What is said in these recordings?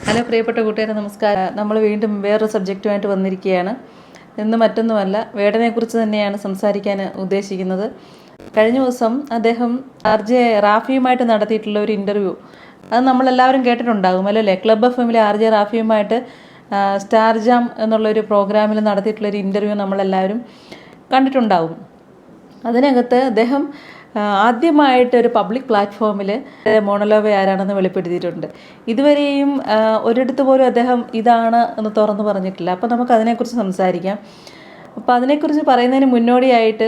Hello പ്രിയപ്പെട്ട കൂട്ടുകാരെ, നമസ്കാരം. നമ്മൾ വീണ്ടും വേറൊരു സബ്ജക്റ്റുമായിട്ട് വന്നിരിക്കുകയാണ്. ഇന്ന് മറ്റൊന്നുമല്ല, വേടനെക്കുറിച്ച് തന്നെയാണ് സംസാരിക്കാൻ ഉദ്ദേശിക്കുന്നത്. കഴിഞ്ഞ ദിവസം അദ്ദേഹം RJ റാഫിയുമായിട്ട് നടത്തിയിട്ടുള്ള ഒരു ഇൻ്റർവ്യൂ, അത് നമ്മളെല്ലാവരും കേട്ടിട്ടുണ്ടാകും അല്ലേ? ക്ലബ് FM RJ റാഫിയുമായിട്ട് സ്റ്റാർ ജാം എന്നുള്ളൊരു പ്രോഗ്രാമിൽ നടത്തിയിട്ടുള്ളൊരു ഇൻ്റർവ്യൂ നമ്മളെല്ലാവരും കണ്ടിട്ടുണ്ടാകും. അതിനകത്ത് അദ്ദേഹം ആദ്യമായിട്ട് ഒരു പബ്ലിക് പ്ലാറ്റ്ഫോമിൽ മോണലോവ ആരാണെന്ന് വെളിപ്പെടുത്തിയിട്ടുണ്ട്. ഇതുവരെയും ഒരിടത്ത് പോലും അദ്ദേഹം ഇതാണ് എന്ന് തുറന്നു പറഞ്ഞിട്ടില്ല. അപ്പോൾ നമുക്ക് അതിനെക്കുറിച്ച് സംസാരിക്കാം. അപ്പോൾ അതിനെക്കുറിച്ച് പറയുന്നതിന് മുന്നോടിയായിട്ട്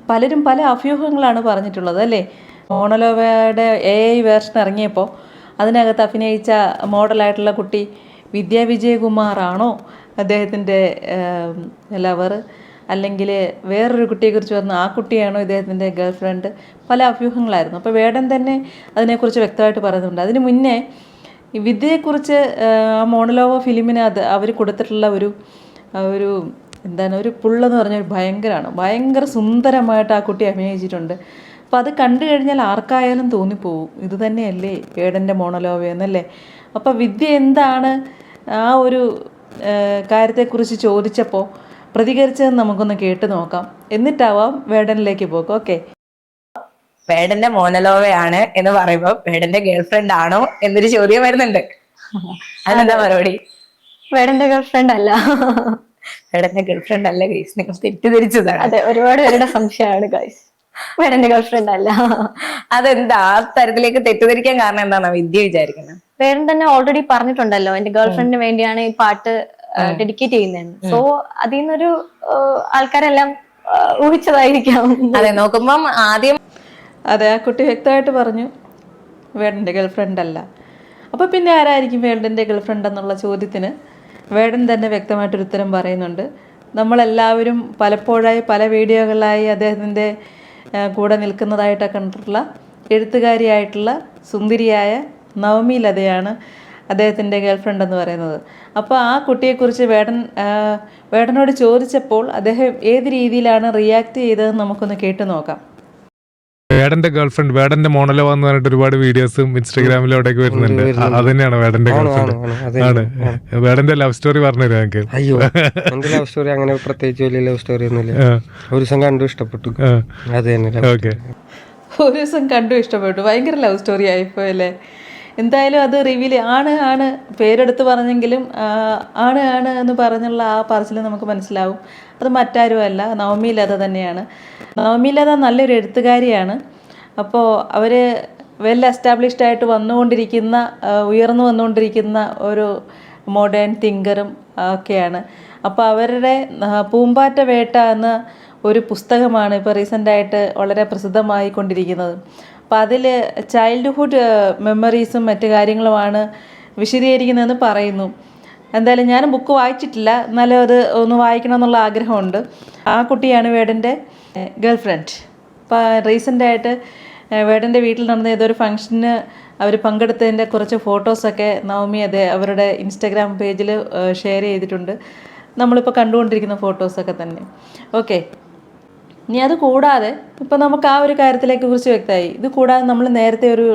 പലരും പല അഭ്യൂഹങ്ങളാണ് പറഞ്ഞിട്ടുള്ളത് അല്ലേ? മോണലോവയുടെ AI വേർഷൻ ഇറങ്ങിയപ്പോൾ അതിനകത്ത് അഭിനയിച്ച മോഡലായിട്ടുള്ള കുട്ടി വിദ്യാ വിജയകുമാറാണോ അദ്ദേഹത്തിൻ്റെ ലവർ, അല്ലെങ്കിൽ വേറൊരു കുട്ടിയെക്കുറിച്ച് പറഞ്ഞു ആ കുട്ടിയാണോ ഇദ്ദേഹത്തിൻ്റെ ഗേൾ ഫ്രണ്ട്? പല അഭ്യൂഹങ്ങളായിരുന്നു. അപ്പോൾ വേടൻ തന്നെ അതിനെക്കുറിച്ച് വ്യക്തമായിട്ട് പറയുന്നുണ്ട്. അതിന് മുന്നേ ഈ വിദ്യയെക്കുറിച്ച് മോണലോവ ഫിലിമിന് അവർ കൊടുത്തിട്ടുള്ള ഒരു എന്താണ്, ഒരു പുള്ളെന്ന് പറഞ്ഞാൽ ഭയങ്കര സുന്ദരമായിട്ട് ആ കുട്ടി അഭിനയിച്ചിട്ടുണ്ട്. അപ്പോൾ അത് കണ്ടു കഴിഞ്ഞാൽ ആർക്കായാലും തോന്നിപ്പോവും ഇത് തന്നെയല്ലേ വേടൻ്റെ മോണലോവ എന്നല്ലേ. അപ്പോൾ വിദ്യ എന്താണ് ആ ഒരു കാര്യത്തെക്കുറിച്ച് ചോദിച്ചപ്പോൾ പ്രതികരിച്ചതെന്ന് നമുക്കൊന്ന് കേട്ട് നോക്കാം. എന്നിട്ടാവാം വേടനിലേക്ക് പോകാം. ഓക്കെ, വേടന്റെ മോണലോവയാണ് എന്ന് പറയുമ്പോൾ വേടന്റെ ഗേൾഫ്രണ്ട് ആണോ എന്നൊരു ചോദ്യം വരുന്നുണ്ട്. അതിനെന്താ മറുപടി? വേടന്റെ ഗേൾഫ്രണ്ട് അല്ല. വേടന്റെ ഗേൾഫ്രണ്ട് അല്ല ഗൈസ്, നിങ്ങൾ തെറ്റിദ്ധരിച്ചതാണ്. അതെ, ഒരുപാട് പേരുടെ സംശയമാണ് ഗൈസ്, വേടന്റെ ഗേൾഫ്രണ്ട് അല്ല. അതെന്താ ആ തരത്തിലേക്ക് തെറ്റിദ്ധരിക്കാൻ കാരണം എന്താണോ വിദ്യ വിചാരിക്കുന്നത്? വേടൻ തന്നെ ഓൾറെഡി പറഞ്ഞിട്ടുണ്ടല്ലോ എന്റെ ഗേൾഫ്രണ്ടിന് വേണ്ടിയാണ് ഈ പാട്ട് ഡെഡിക്കേറ്റ് ചെയ്യുന്നത്. സോ അതിൽ നിന്നൊരു ആൾക്കാരെല്ലാം ഊഹിച്ചതായിരിക്കാം. അതെ, നോക്കുമ്പം ആദ്യം അതെ, ആ കുട്ടി വ്യക്തമായിട്ട് പറഞ്ഞു വേടൻ്റെ ഗേൾഫ്രണ്ട് അല്ല. അപ്പോൾ പിന്നെ ആരായിരിക്കും വേടൻ്റെ ഗേൾഫ്രണ്ട് എന്നുള്ള ചോദ്യത്തിന് വേടൻ തന്നെ വ്യക്തമായിട്ടൊരു ഉത്തരം പറയുന്നുണ്ട്. നമ്മളെല്ലാവരും പലപ്പോഴായി പല വീഡിയോകളിലായി അദ്ദേഹത്തിൻ്റെ കൂടെ നിൽക്കുന്നതായിട്ടൊക്കെ കണ്ടിട്ടുള്ള എഴുത്തുകാരിയായിട്ടുള്ള സുന്ദരിയായ നവമി ലതയാണ് അദ്ദേഹത്തിൻ്റെ ഗേൾഫ്രണ്ട് എന്ന് പറയുന്നത്. അപ്പോൾ ആ കുട്ടിയെക്കുറിച്ച് വേടനോട് ചോദിച്ചപ്പോൾ അദ്ദേഹം ഏത് രീതിയിലാണ് റിയാക്ട് ചെയ്തതെന്ന് നമുക്കൊന്ന് കേട്ടു നോക്കാം. വേടന്റെ ഗേൾഫ്രണ്ട്, വേടന്റെ മോണലോവ എന്ന് പറഞ്ഞിട്ട് ഒരുപാട് വീഡിയോസും ഇൻസ്റ്റാഗ്രാമിലും അവിടെയൊക്കെ വരുന്നുണ്ട്. അത് തന്നെയാണ് വേടന്റെ ഗേൾഫ്രണ്ട്. ആണ് വേടന്റെ ലവ് സ്റ്റോറി പറഞ്ഞുതരാം ഞങ്ങൾക്ക്. അയ്യോ, എന്റെ ലവ് സ്റ്റോറി അങ്ങനെ പ്രത്യേകിച്ച് വലിയ ലവ് സ്റ്റോറി ഒന്നുമില്ല. ഒരു ദിവസം കണ്ടു ഇഷ്ടപ്പെട്ടു, അത് തന്നെ. ഓക്കെ, ഒരു ദിവസം കണ്ടു ഇഷ്ടപ്പെട്ടു, ഭയങ്കര ലവ് സ്റ്റോറി ആയിപ്പോയല്ലേ. എന്തായാലും അത് റിവീൽ ആണ് പേരെടുത്ത് പറഞ്ഞെങ്കിലും ആണ് എന്ന് പറഞ്ഞുള്ള ആ പറച്ചിൽ നമുക്ക് മനസ്സിലാവും അത് മറ്റാരുമല്ല, നവമി ലത തന്നെയാണ്. നവമി ലത നല്ലൊരു എഴുത്തുകാരിയാണ്. അപ്പോൾ അവർ വെൽ എസ്റ്റാബ്ലിഷ്ഡ് ആയിട്ട് ഉയർന്നു വന്നുകൊണ്ടിരിക്കുന്ന ഒരു മോഡേൺ തിങ്കറും ഒക്കെയാണ്. അപ്പോൾ അവരുടെ പൂമ്പാറ്റ വേട്ട എന്ന ഒരു പുസ്തകമാണ് ഇപ്പോൾ റീസെൻ്റായിട്ട് വളരെ പ്രസിദ്ധമായിക്കൊണ്ടിരിക്കുന്നത്. അപ്പോൾ അതിൽ ചൈൽഡ്ഹുഡ് മെമ്മറീസും മറ്റു കാര്യങ്ങളുമാണ് വിശദീകരിക്കുന്നതെന്ന് പറയുന്നു. എന്തായാലും ഞാൻ ബുക്ക് വായിച്ചിട്ടില്ല, എന്നാലും അത് ഒന്ന് വായിക്കണമെന്നുള്ള ആഗ്രഹമുണ്ട്. ആ കുട്ടിയാണ് വേടൻ്റെ ഗേൾഫ്രണ്ട്. അപ്പോൾ റീസെൻ്റായിട്ട് വേടൻ്റെ വീട്ടിൽ നടന്ന ഏതൊരു ഫംഗ്ഷന് അവർ പങ്കെടുത്തതിൻ്റെ കുറച്ച് ഫോട്ടോസൊക്കെ നവമി അവരുടെ ഇൻസ്റ്റാഗ്രാം പേജിൽ ഷെയർ ചെയ്തിട്ടുണ്ട്. നമ്മളിപ്പോൾ കണ്ടുകൊണ്ടിരിക്കുന്ന ഫോട്ടോസൊക്കെ തന്നെ. ഓക്കെ, ഇനി അത് കൂടാതെ ഇപ്പോൾ നമുക്ക് ആ ഒരു കാര്യത്തിലേക്ക് കുറിച്ച് വ്യക്തമായി. ഇത് കൂടാതെ നമ്മൾ നേരത്തെ ഒരു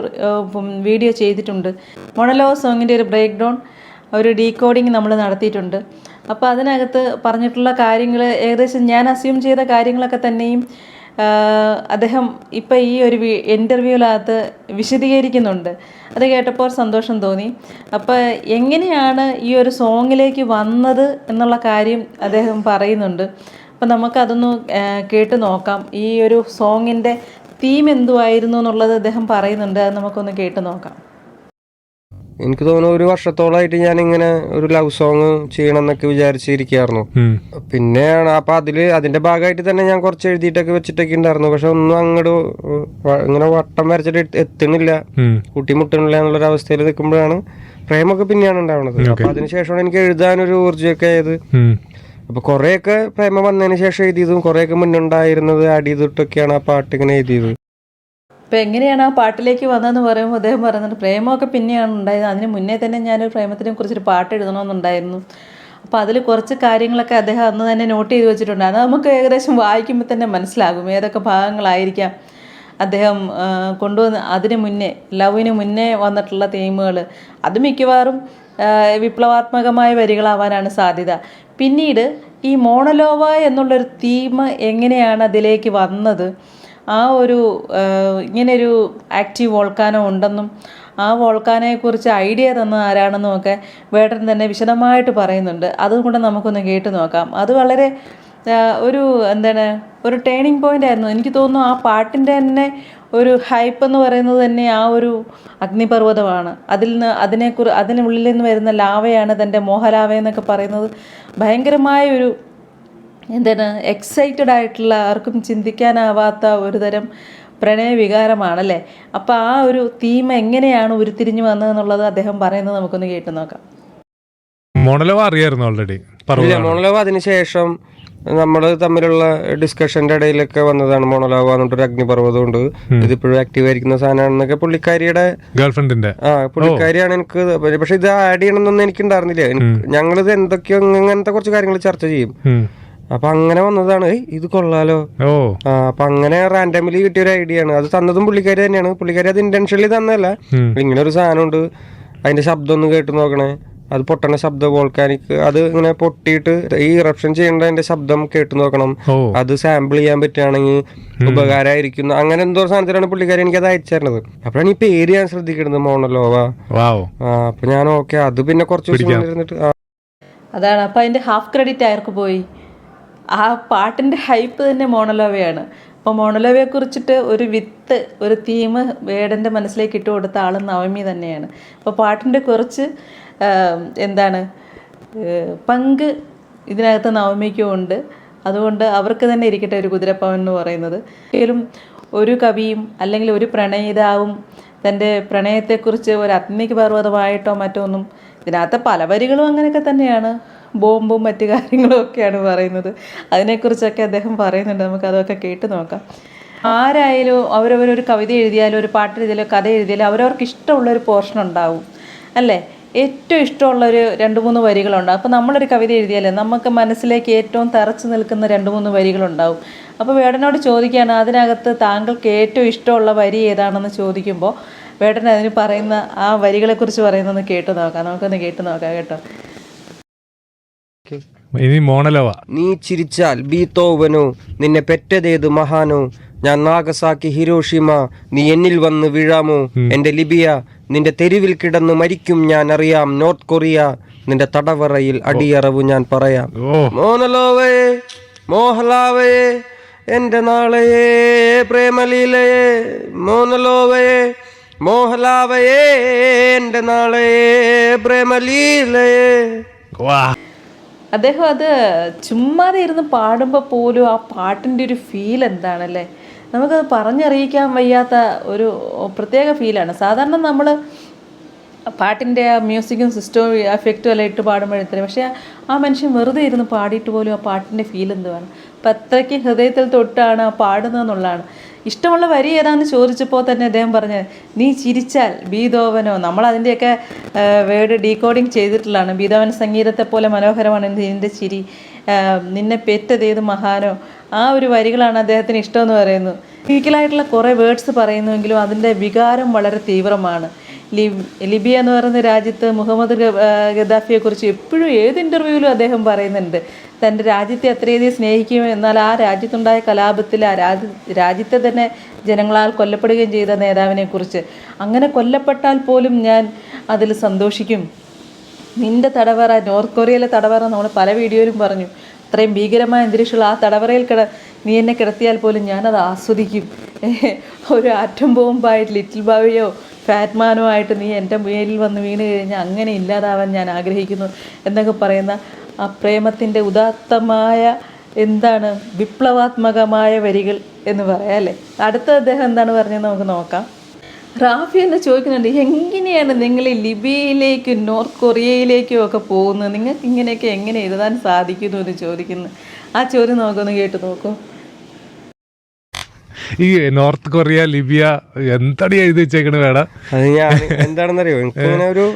വീഡിയോ ചെയ്തിട്ടുണ്ട്, മോണലോവ സോങ്ങിൻ്റെ ഒരു ബ്രേക്ക് ഡൗൺ, ഒരു ഡീകോഡിങ് നമ്മൾ നടത്തിയിട്ടുണ്ട്. അപ്പോൾ അതിനകത്ത് പറഞ്ഞിട്ടുള്ള കാര്യങ്ങൾ ഏകദേശം ഞാൻ അസ്യൂം ചെയ്ത കാര്യങ്ങളൊക്കെ തന്നെയും അദ്ദേഹം ഇപ്പോൾ ഈ ഒരു ഇൻ്റർവ്യൂവിനകത്ത് വിശദീകരിക്കുന്നുണ്ട്. അത് കേട്ടപ്പോൾ സന്തോഷം തോന്നി. അപ്പോൾ എങ്ങനെയാണ് ഈ ഒരു സോങ്ങിലേക്ക് വന്നത് എന്നുള്ള കാര്യം അദ്ദേഹം പറയുന്നുണ്ട്. അപ്പം നമുക്കതൊന്ന് കേട്ട് നോക്കാം. ഈ ഒരു സോങ്ങിൻ്റെ തീം എന്തുവായിരുന്നു എന്നുള്ളത് അദ്ദേഹം പറയുന്നുണ്ട്. അത് നമുക്കൊന്ന് കേട്ട് നോക്കാം. എനിക്ക് തോന്നുന്നു 1 വർഷത്തോളമായിട്ട് ഞാൻ ഇങ്ങനെ ഒരു ലവ് സോങ് ചെയ്യണം എന്നൊക്കെ വിചാരിച്ചിരിക്കുകയായിരുന്നു. പിന്നെയാണ് അപ്പൊ അതിന്റെ ഭാഗമായിട്ട് തന്നെ ഞാൻ കുറച്ച് എഴുതിയിട്ടൊക്കെ വെച്ചിട്ടൊക്കെ ഉണ്ടായിരുന്നു. പക്ഷെ ഒന്നും അങ്ങോട്ട് ഇങ്ങനെ വട്ടം വരച്ചിട്ട് എത്തണില്ല, കൂട്ടിമുട്ടണില്ല എന്നുള്ളൊരു അവസ്ഥയിൽ നിൽക്കുമ്പോഴാണ് പ്രേമൊക്കെ പിന്നെയാണ് ഉണ്ടാവുന്നത്. അപ്പൊ അതിനുശേഷമാണ് എനിക്ക് എഴുതാനൊരു ഊർജ്ജമൊക്കെ ആയത്. അപ്പൊ കുറെയൊക്കെ പ്രേമം വന്നതിന് ശേഷം എഴുതിയതും കുറെയൊക്കെ മുന്നുണ്ടായിരുന്നത് ആഡ് ചെയ്തിട്ടൊക്കെയാണ് ആ പാട്ട് ഇങ്ങനെ എഴുതിയത്. അപ്പോൾ എങ്ങനെയാണ് ആ പാട്ടിലേക്ക് വന്നതെന്ന് പറയുമ്പോൾ അദ്ദേഹം പറയുന്നുണ്ട് പ്രേമമൊക്കെ പിന്നെയാണ് ഉണ്ടായത്, അതിന് മുന്നേ തന്നെ ഞാനൊരു പ്രേമത്തിനെ കുറിച്ചൊരു പാട്ട് എഴുതണമെന്നുണ്ടായിരുന്നു. അപ്പോൾ അതിൽ കുറച്ച് കാര്യങ്ങളൊക്കെ അദ്ദേഹം അന്ന് തന്നെ നോട്ട് ചെയ്ത് വെച്ചിട്ടുണ്ട്. അത് നമുക്ക് ഏകദേശം വായിക്കുമ്പോൾ തന്നെ മനസ്സിലാകും ഏതൊക്കെ ഭാഗങ്ങളായിരിക്കാം അദ്ദേഹം കൊണ്ടുവന്ന് അതിന് മുന്നേ ലവിന് മുന്നേ വന്നിട്ടുള്ള തീമുകൾ അത് മിക്കവാറും വിപ്ലവാത്മകമായ വരികളാവാനാണ് സാധ്യത. പിന്നീട് ഈ മോണലോവ എന്നുള്ളൊരു തീം എങ്ങനെയാണ് അതിലേക്ക് വന്നത്, ആ ഒരു ഇങ്ങനെയൊരു ആക്റ്റീവ് വോൾക്കാനോ ഉണ്ടെന്നും ആ വോൾക്കാനയെക്കുറിച്ച് ഐഡിയ തന്ന ആരാണെന്നും ഒക്കെ വേടൻ തന്നെ വിശദമായിട്ട് പറയുന്നുണ്ട്. അതുകൊണ്ട് നമുക്കൊന്ന് കേട്ട് നോക്കാം. അത് വളരെ ഒരു എന്താണ് ഒരു ടേണിംഗ് പോയിൻ്റ് ആയിരുന്നു. എനിക്ക് തോന്നുന്നു ആ പാട്ടിൻ്റെ തന്നെ ഒരു ഹൈപ്പ് എന്ന് പറയുന്നത് തന്നെ ആ ഒരു അഗ്നിപർവ്വതമാണ്. അതിനുള്ളിൽ നിന്ന് വരുന്ന ലാവയാണ് തൻ്റെ മോഹലാവ എന്നൊക്കെ പറയുന്നത്. ഭയങ്കരമായ ഒരു എന്താണ് എക്സൈറ്റഡ് ആയിട്ടുള്ള ആർക്കും ചിന്തിക്കാനാവാത്ത ഒരു തരം പ്രണയവികാരമാണല്ലേ. അപ്പോൾ ആ ഒരു തീം എങ്ങനെയാണ് ഉരുത്തിരിഞ്ഞു വന്നതെന്നുള്ളത് അദ്ദേഹം പറയുന്നത് നമുക്കൊന്ന് കേട്ട് നോക്കാം. മോണലോവ അറിയായിരുന്നു ഓൾറെഡി? മോണലോവ അതിനുശേഷം നമ്മൾ തമ്മിലുള്ള ഡിസ്കഷന്റെ ഇടയിലൊക്കെ വന്നതാണ്. മോണലോവ എന്നിട്ടൊരു അഗ്നിപർവ്വതം ഉണ്ട്, ഇതിപ്പോഴും ആക്റ്റീവ് ആയിരിക്കുന്ന സാധനമാണെന്നൊക്കെ പുള്ളിക്കാരിയുടെ ഗേൾഫ്രണ്ടിന്റെ പുള്ളിക്കാരിയാണ് എനിക്ക്. പക്ഷെ ഇത് ആഡ് ചെയ്യണമെന്നൊന്നും എനിക്ക് ഉണ്ടായിരുന്നില്ല. ഞങ്ങളിത് എന്തൊക്കെയോ ഇങ്ങനത്തെ കുറച്ച് കാര്യങ്ങൾ ചർച്ച ചെയ്യും. അപ്പൊ അങ്ങനെ വന്നതാണ് ഇത് കൊള്ളാലോ. അപ്പൊ അങ്ങനെ റാൻഡമിലി കിട്ടിയ ഒരു ഐഡിയ ആണ്. അത് തന്നതും പുള്ളിക്കാരി തന്നെയാണ്. പുള്ളിക്കാരി അത് ഇന്റൻഷനലി തന്നതല്ല. ഇങ്ങനെ ഒരു സാധനം ഉണ്ട്, അതിന്റെ ശബ്ദം ഒന്ന് കേട്ട് നോക്കണേ, അത് പൊട്ടണ ശബ്ദം വോൾക്കാനിക്, അത് ഇങ്ങനെ പൊട്ടിയിട്ട് ഈ ഇറപ്ഷൻ ചെയ്യേണ്ടതിന്റെ ശബ്ദം കേട്ടു നോക്കണം, അത് സാമ്പിൾ ചെയ്യാൻ പറ്റുകയാണെങ്കിൽ ഉപകാരമായിരിക്കുന്നു. അങ്ങനെ എന്തോ സാധനത്തിലാണ് പുള്ളിക്കാരി എനിക്ക് അത് അയച്ചു തരുന്നത്. അപ്പോഴാണ് ഈ പേര് ഞാൻ ശ്രദ്ധിക്കുന്നത്, മോണലോവ. അപ്പൊ ഞാൻ ഓക്കെ അത് പിന്നെ കുറച്ച് ദിവസം ഇരുന്നിട്ട് അതാണ്. അപ്പൊ അതിന്റെ ഹാഫ് ക്രെഡിറ്റ് ആർക്ക് പോയി? ആ പാട്ടിന്റെ ഹൈപ്പ് തന്നെ മോണലോവയാണ്. അപ്പോൾ മോണലോവയെ കുറിച്ചിട്ട് ഒരു വിത്ത്, ഒരു തീം വേടൻ്റെ മനസ്സിലേക്ക് ഇട്ട് കൊടുത്ത ആൾ നവമി തന്നെയാണ്. അപ്പോൾ പാട്ടിൻ്റെ കുറച്ച് എന്താണ് പങ്ക് ഇതിനകത്ത് നവമിക്കും ഉണ്ട്. അതുകൊണ്ട് അവർക്ക് തന്നെ ഇരിക്കട്ടെ ഒരു കുതിരപ്പവൻ എന്ന് പറയുന്നത്. ഒരിക്കലും ഒരു കവിയും അല്ലെങ്കിൽ ഒരു പ്രണയിതാവും തൻ്റെ പ്രണയത്തെക്കുറിച്ച് ഒരു അഗ്നിക്ക് പർവ്വതമായിട്ടോ മറ്റോ ഒന്നും, ഇതിനകത്ത് പല വരികളും അങ്ങനെയൊക്കെ തന്നെയാണ്, ബോംബും മറ്റു കാര്യങ്ങളും ഒക്കെയാണ് പറയുന്നത്. അതിനെക്കുറിച്ചൊക്കെ അദ്ദേഹം പറയുന്നുണ്ട്. നമുക്ക് അതൊക്കെ കേട്ട് നോക്കാം. ആരായാലും അവരവരൊരു കവിത എഴുതിയാലും ഒരു പാട്ട് എഴുതിയാലോ കഥ എഴുതിയാലോ അവരവർക്ക് ഇഷ്ടമുള്ളൊരു പോർഷൻ ഉണ്ടാവും അല്ലേ. ഏറ്റവും ഇഷ്ടമുള്ളൊരു 2-3 വരികളുണ്ടാവും. അപ്പോൾ നമ്മളൊരു കവിത എഴുതിയാലേ നമുക്ക് മനസ്സിലേക്ക് ഏറ്റവും തറച്ചു നിൽക്കുന്ന 2-3 വരികളുണ്ടാവും. അപ്പോൾ വേടനോട് ചോദിക്കുകയാണ്, അതിനകത്ത് താങ്കൾക്ക് ഏറ്റവും ഇഷ്ടമുള്ള വരി ഏതാണെന്ന് ചോദിക്കുമ്പോൾ വേടൻ അതിന് പറയുന്ന ആ വരികളെക്കുറിച്ച് പറയുന്നൊന്ന് കേട്ട് നോക്കാം. നമുക്കൊന്ന് കേട്ട് നോക്കാം കേട്ടോ. ഇനി മോണലോവ. നീ ചിരിച്ചാൽ ബീത്തോവനോ, നിന്നെ പെറ്റതേത് മഹാനോ, ഞാൻ നാഗസാക്കി ഹിരോഷിമ, നീ എന്നിൽ വന്ന് വീഴാമോ, എന്റെ ലിബിയ, നിന്റെ തെരുവിൽ കിടന്ന് മരിക്കും ഞാൻ അറിയാം, നോർത്ത് കൊറിയ, നിന്റെ തടവറയിൽ അടിയറവ് ഞാൻ പറയാം. മോനലോവയെ മോഹലാവയെ എന്റെ നാളയെ പ്രേമലീലയെ, മോനലോവയെ മോഹലാവയെ എന്റെ നാളയെ പ്രേമലീലയെ. അദ്ദേഹം അത് ചുമ്മാതെ ഇരുന്ന് പാടുമ്പോൾ പോലും ആ പാട്ടിൻ്റെ ഒരു ഫീൽ എന്താണല്ലേ, നമുക്കത് പറഞ്ഞറിയിക്കാൻ വയ്യാത്ത ഒരു പ്രത്യേക ഫീലാണ്. സാധാരണ നമ്മൾ പാട്ടിൻ്റെ ആ മ്യൂസിക്കും സിസ്റ്റവും എഫക്റ്റും എല്ലാം ഇട്ട് പാടുമ്പോഴത്തേനും, പക്ഷേ ആ മനുഷ്യൻ വെറുതെ ഇരുന്ന് പാടിയിട്ട് പോലും ആ പാട്ടിൻ്റെ ഫീൽ എന്തുവാണ്. അപ്പം അത്രയ്ക്ക് ഹൃദയത്തിൽ തൊട്ടാണ് ആ പാടുന്നതെന്നുള്ളതാണ്. ഇഷ്ടമുള്ള വരി ഏതാണെന്ന് ചോദിച്ചപ്പോൾ തന്നെ അദ്ദേഹം പറഞ്ഞത്, നീ ചിരിച്ചാൽ ബീതോവനോ. നമ്മളതിൻ്റെയൊക്കെ വേർഡ് ഡീകോഡിങ് ചെയ്തിട്ടുള്ളതാണ്. ബീതോവൻ സംഗീതത്തെ പോലെ മനോഹരമാണ് നിൻ്റെ ചിരി, നിന്നെ പെറ്റതേത് മഹാനോ. ആ ഒരു വരികളാണ് അദ്ദേഹത്തിന് ഇഷ്ടമെന്ന് പറയുന്നു. ഫിസിക്കലായിട്ടുള്ള കുറേ വേർഡ്സ് പറയുന്നുവെങ്കിലും അതിൻ്റെ വികാരം വളരെ തീവ്രമാണ്. ലിബിയ എന്ന് പറയുന്ന രാജ്യത്ത് മുഹമ്മദ് ഗദ്ദാഫിയെക്കുറിച്ച് എപ്പോഴും ഏത് ഇൻ്റർവ്യൂവിലും അദ്ദേഹം പറയുന്നുണ്ട് തൻ്റെ രാജ്യത്തെ അത്രയധികം സ്നേഹിക്കും. എന്നാൽ ആ രാജ്യത്തുണ്ടായ കലാപത്തിൽ ആ രാജ്യത്തെ തന്നെ ജനങ്ങളാൽ കൊല്ലപ്പെടുകയും ചെയ്ത നേതാവിനെക്കുറിച്ച്, അങ്ങനെ കൊല്ലപ്പെട്ടാൽ പോലും ഞാൻ അതിൽ സന്തോഷിക്കും. നിൻ്റെ തടവറ, നോർത്ത് കൊറിയയിലെ തടവറ നമ്മൾ പല വീഡിയോയിലും പറഞ്ഞു, അത്രയും ഭീകരമായ അന്തരീക്ഷമുള്ള ആ തടവറയിൽ നീ എന്നെ കിടത്തിയാൽ പോലും ഞാനത് ആസ്വദിക്കും. ഒരു ആറ്റം ബോംബായിട്ട് ലിറ്റിൽ ബാവിയോ ഫാറ്റ്മാനോ ആയിട്ട് നീ എൻ്റെ മേലിൽ വന്ന് വീണ് കഴിഞ്ഞാൽ അങ്ങനെ ഇല്ലാതാവാൻ ഞാൻ ആഗ്രഹിക്കുന്നു എന്നൊക്കെ പറയുന്ന ആ പ്രേമത്തിൻ്റെ ഉദാത്തമായ എന്താണ് വിപ്ലവാത്മകമായ വരികൾ എന്ന് പറയാം അല്ലേ. അടുത്ത അദ്ദേഹം എന്താണ് പറഞ്ഞതെന്ന് നമുക്ക് നോക്കാം. റാഫി എന്നെ ചോദിക്കുന്നുണ്ട്, എങ്ങനെയാണ് നിങ്ങൾ ലിബിയയിലേക്കും നോർത്ത് കൊറിയയിലേക്കും ഒക്കെ പോകുന്നത്, നിങ്ങൾക്ക് ഇങ്ങനെയൊക്കെ എങ്ങനെ എഴുതാൻ സാധിക്കുന്നു എന്ന് ചോദിക്കുന്നു. ആ ചോദ്യം നമുക്കൊന്ന് കേട്ട് നോക്കൂ. ഈ നോർത്ത് കൊറിയ, ലിബിയ എന്തടി എഴുതി വെച്ചേക്കണ വേണം. അത് ഞാൻ എന്താണെന്നറിയോ, എനിക്കിങ്ങനെ ഒരു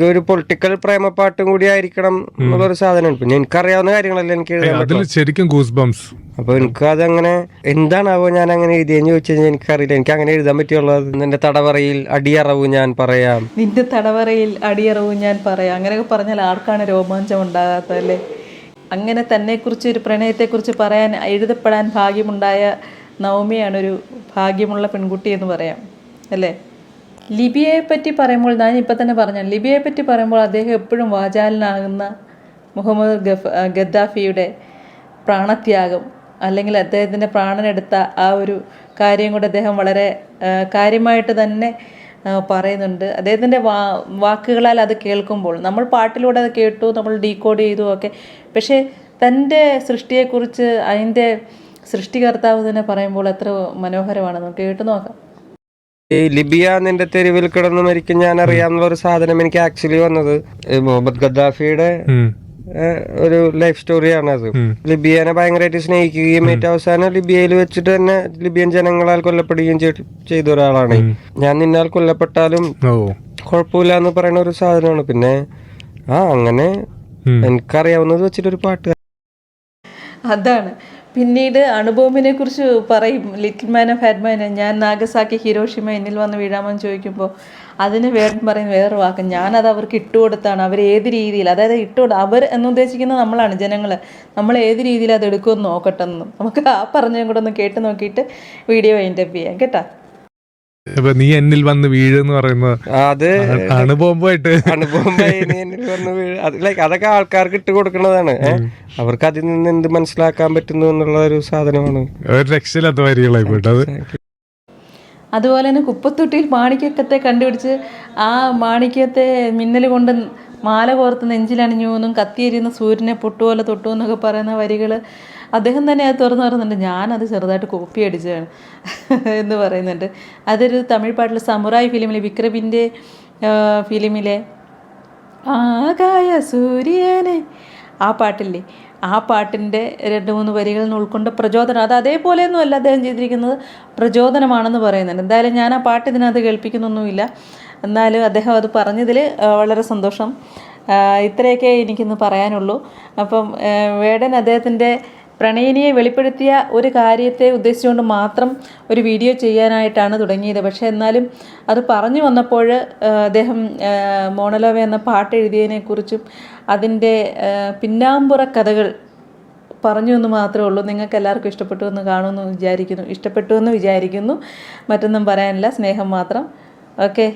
ഒരു പൊളിറ്റിക്കൽ പ്രേമപ്പാട്ടും കൂടി ആയിരിക്കണം എന്നുള്ളൊരു സാധനമാണ്. പിന്നെ എനിക്കറിയാവുന്ന കാര്യങ്ങളല്ലേ എനിക്ക് എഴുതാൻ അതിൽ പറ്റും. ശരിക്കും ഗൂസ് ബംസ്. അപ്പൊ എനിക്ക് അതങ്ങനെ എന്താണാവോ ഞാൻ അങ്ങനെ എഴുതിയെന്ന് ചോദിച്ചു കഴിഞ്ഞാൽ എനിക്കറിയില്ല. എനിക്ക് അങ്ങനെ എഴുതാൻ പറ്റുള്ളത് നിന്റെ തടവറയിൽ അടിയറവ് ഞാൻ പറയാം, നിന്റെ തടവറയിൽ അടിയറവും ഞാൻ പറയാം. അങ്ങനെയൊക്കെ പറഞ്ഞാൽ ആർക്കാണ് രോമാഞ്ചം ഉണ്ടാകാത്തതല്ലേ? അങ്ങനെ തന്നെക്കുറിച്ച് ഒരു പ്രണയത്തെക്കുറിച്ച് പറയാൻ എഴുതപ്പെടാൻ ഭാഗ്യമുണ്ടായ നവമിയാണ് ഒരു ഭാഗ്യമുള്ള പെൺകുട്ടി എന്ന് പറയാം അല്ലേ? ലിബിയയെ പറ്റി പറയുമ്പോൾ ഞാൻ ഇപ്പം തന്നെ പറഞ്ഞു, ലിബിയയെ പറ്റി പറയുമ്പോൾ അദ്ദേഹം എപ്പോഴും വാചാലനാകുന്ന മുഹമ്മദ് ഗദ്ദാഫിയുടെ പ്രാണത്യാഗം അല്ലെങ്കിൽ അദ്ദേഹത്തിൻ്റെ പ്രാണനെടുത്ത ആ ഒരു കാര്യം കൂടെ അദ്ദേഹം വളരെ കാര്യമായിട്ട് തന്നെ പറയുന്നുണ്ട്. അദ്ദേഹത്തിൻ്റെ വാക്കുകളാൽ അത് കേൾക്കുമ്പോൾ നമ്മൾ പാട്ടിലൂടെ അത് കേട്ടു, നമ്മൾ ഡീകോഡ് ചെയ്തു ഒക്കെ. പക്ഷേ തൻ്റെ സൃഷ്ടിയെക്കുറിച്ച് അതിൻ്റെ സൃഷ്ടികർത്താവ് തന്നെ പറയുമ്പോൾ എത്ര മനോഹരമാണ്. നമുക്ക് കേട്ടു നോക്കാം. ഈ ലിബിയ നിന്റെ തെരുവിൽ കിടന്ന് മരിക്കും ഞാൻ അറിയാവുന്ന ഒരു സാധനം എനിക്ക് ആക്ച്വലി വന്നത് മുഹമ്മദ് ഗദ്ദാഫിയുടെ ഒരു ലൈഫ് സ്റ്റോറിയാണ്. അത് ലിബിയനെ ഭയങ്കരമായിട്ട് സ്നേഹിക്കുകയും ഏറ്റവും അവസാനം ലിബിയയിൽ വെച്ചിട്ട് തന്നെ ലിബിയൻ ജനങ്ങളാൽ കൊല്ലപ്പെടുകയും ചെയ്ത ഒരാളാണ്. ഞാൻ നിന്നാൽ കൊല്ലപ്പെട്ടാലും കുഴപ്പമില്ല എന്ന് പറയുന്ന ഒരു സാധനമാണ്. പിന്നെ അങ്ങനെ എനിക്കറിയാവുന്നത് വെച്ചിട്ടൊരു പാട്ട്. അതാണ്. പിന്നീട് അണുബോംബിനെ കുറിച്ച് പറയും, ലിറ്റിൽ മാൻ ഓഫ് ഹാഡ്മാൻ. ഞാൻ നാഗസാക്കി ഹിരോഷിമ എന്നിൽ വന്ന് വീഴാമെന്ന് ചോദിക്കുമ്പോൾ അതിന് പറയുന്ന വേറൊരു വാക്ക്, ഞാനത് അവർക്ക് ഇട്ടുകൊടുത്താണ്. അവർ ഏത് രീതിയിൽ, അതായത് അവർ എന്നുദ്ദേശിക്കുന്നത് നമ്മളാണ്, ജനങ്ങൾ. നമ്മൾ ഏത് രീതിയിൽ അത് എടുക്കുമെന്ന് നോക്കട്ടെ എന്നും. നമുക്ക് ആ പറഞ്ഞതും കൂടെ ഒന്ന് കേട്ട് നോക്കിയിട്ട് വീഡിയോ വൈൻഡപ്പ് ചെയ്യാം കേട്ടോ. നീ എന്നിൽ വന്ന് വീഴെന്ന് പറയുന്നത് അത് അണുബോംബായിട്ട് അതൊക്കെ ആൾക്കാർക്ക് ഇട്ട് കൊടുക്കുന്നതാണ്. അവർക്ക് അതിൽ നിന്ന് എന്ത് മനസ്സിലാക്കാൻ പറ്റുന്നു എന്നുള്ള ഒരു സാധനമാണ്. ഒരു രക്ഷയില്ലാത്ത വരികളായി പോയിട്ടത്. അതുപോലെ തന്നെ കുപ്പത്തൊട്ടിയിൽ മാണിക്യത്തെ കണ്ടുപിടിച്ച് ആ മാണിക്യത്തെ മിന്നൽ കൊണ്ട് മാല കോർത്ത് നെഞ്ചിലണിഞ്ഞു എന്നും കത്തിയെരിയുന്ന സൂര്യനെ പൊട്ടുപോലെ തൊട്ടു എന്നൊക്കെ പറയുന്ന വരികൾ അദ്ദേഹം തന്നെ അത് തുറന്നു പറയുന്നുണ്ട്. ഞാനത് ചെറുതായിട്ട് കോപ്പി അടിച്ചതാണ് എന്ന് പറയുന്നുണ്ട്. അതൊരു തമിഴ് പാട്ടിൽ സമുറായ് ഫിലിമിലെ വിക്രമിൻ്റെ ഫിലിമിലെ ആകായ സൂര്യനെ ആ പാട്ടില്ലേ, ആ പാട്ടിൻ്റെ 2-3 വരികളിൽ നിന്ന് ഉൾക്കൊണ്ട പ്രചോദനം, അത് അതേപോലെയൊന്നും അല്ല അദ്ദേഹം ചെയ്തിരിക്കുന്നത്, പ്രചോദനമാണെന്ന് പറയുന്നുണ്ട്. എന്തായാലും ഞാൻ ആ പാട്ട് ഇതിനകത്ത് കേൾപ്പിക്കുന്നൊന്നുമില്ല. എന്നാലും അദ്ദേഹം അത് പറഞ്ഞതിൽ വളരെ സന്തോഷം. ഇത്രയൊക്കെ എനിക്കിന്ന് പറയാനുള്ളൂ. അപ്പം വേടൻ അദ്ദേഹത്തിൻ്റെ പ്രണയിനിയെ വെളിപ്പെടുത്തിയ ഒരു കാര്യത്തെ ഉദ്ദേശിച്ചുകൊണ്ട് മാത്രം ഒരു വീഡിയോ ചെയ്യാനായിട്ടാണ് തുടങ്ങിയത്. പക്ഷേ എന്നാലും അത് പറഞ്ഞു വന്നപ്പോൾ അദ്ദേഹം മോണലോവ എന്ന പാട്ട് എഴുതിയതിനെക്കുറിച്ചും അതിൻ്റെ പിന്നാമ്പുറ കഥകൾ പറഞ്ഞു എന്ന് മാത്രമേ ഉള്ളൂ. നിങ്ങൾക്ക് എല്ലാവർക്കും ഇഷ്ടപ്പെട്ടു എന്ന് വിചാരിക്കുന്നു. മറ്റൊന്നും പറയാനില്ല, സ്നേഹം മാത്രം. ഓക്കെ.